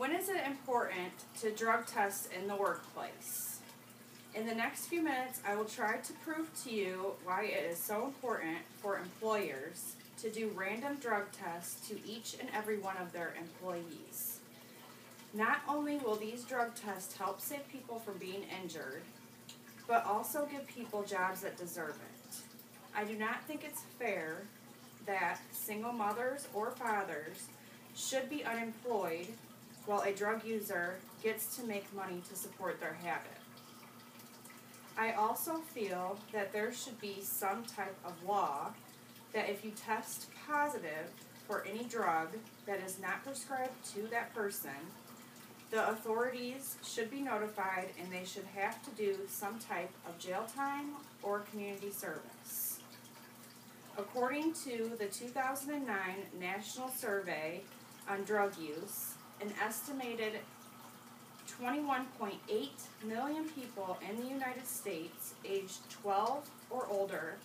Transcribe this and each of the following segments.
When is it important to drug test in the workplace? In the next few minutes, I will try to prove to you why it is so important for employers to do random drug tests to each and every one of their employees. Not only will these drug tests help save people from being injured, but also give people jobs that deserve it. I do not think it's fair that single mothers or fathers should be unemployed while a drug user gets to make money to support their habit. I also feel that there should be some type of law that if you test positive for any drug that is not prescribed to that person, the authorities should be notified and they should have to do some type of jail time or community service. According to the 2009 National Survey on Drug Use, an estimated 21.8 million people in the United States aged 12 or older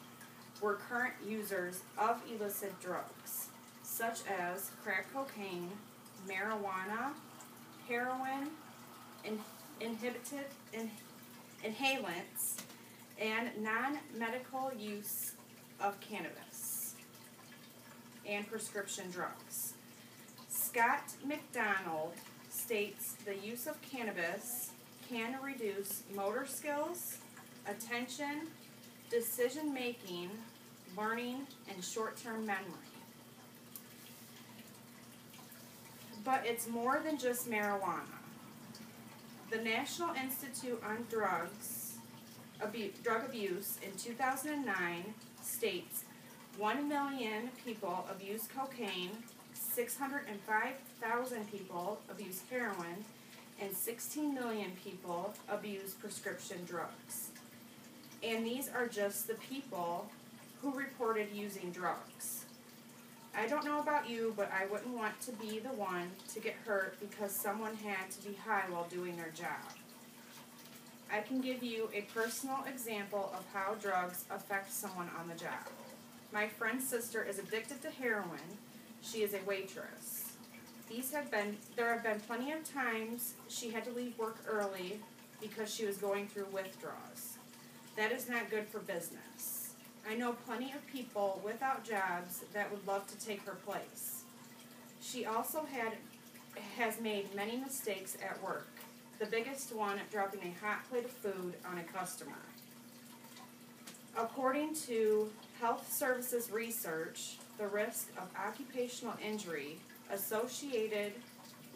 were current users of illicit drugs, such as crack cocaine, marijuana, heroin, inhalants, and non-medical use of cannabis and prescription drugs. Scott McDonald states the use of cannabis can reduce motor skills, attention, decision-making, learning, and short-term memory. But it's more than just marijuana. The National Institute on Drug Abuse in 2009 states 1 million people abuse cocaine, 605,000 people abuse heroin, and 16 million people abuse prescription drugs. And these are just the people who reported using drugs. I don't know about you, but I wouldn't want to be the one to get hurt because someone had to be high while doing their job. I can give you a personal example of how drugs affect someone on the job. My friend's sister is addicted to heroin. She is a waitress. There have been plenty of times she had to leave work early because she was going through withdrawals. That is not good for business. I know plenty of people without jobs that would love to take her place. She also has made many mistakes at work, the biggest one dropping a hot plate of food on a customer. According to Health Services Research, the risk of occupational injury associated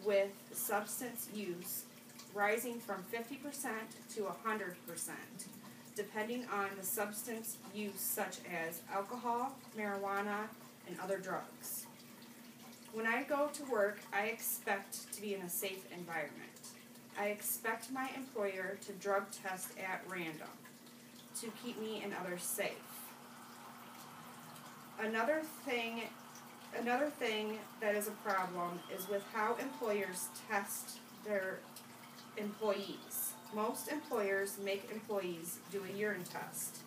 with substance use rising from 50% to 100%, depending on the substance use such as alcohol, marijuana, and other drugs. When I go to work, I expect to be in a safe environment. I expect my employer to drug test at random to keep me and others safe. Another thing that is a problem is with how employers test their employees. Most employers make employees do a urine test.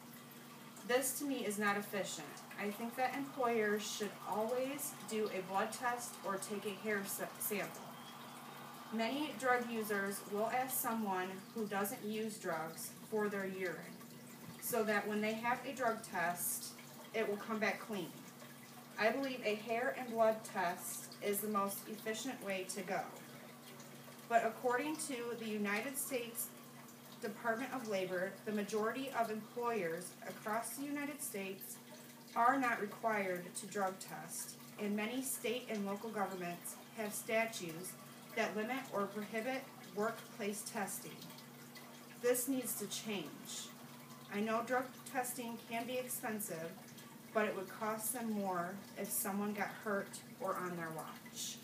This to me is not efficient. I think that employers should always do a blood test or take a hair sample. Many drug users will ask someone who doesn't use drugs for their urine, so that when they have a drug test, it will come back clean. I believe a hair and blood test is the most efficient way to go. But according to the United States Department of Labor, the majority of employers across the United States are not required to drug test, and many state and local governments have statutes that limit or prohibit workplace testing. This needs to change. I know drug testing can be expensive, but it would cost them more if someone got hurt or on their watch.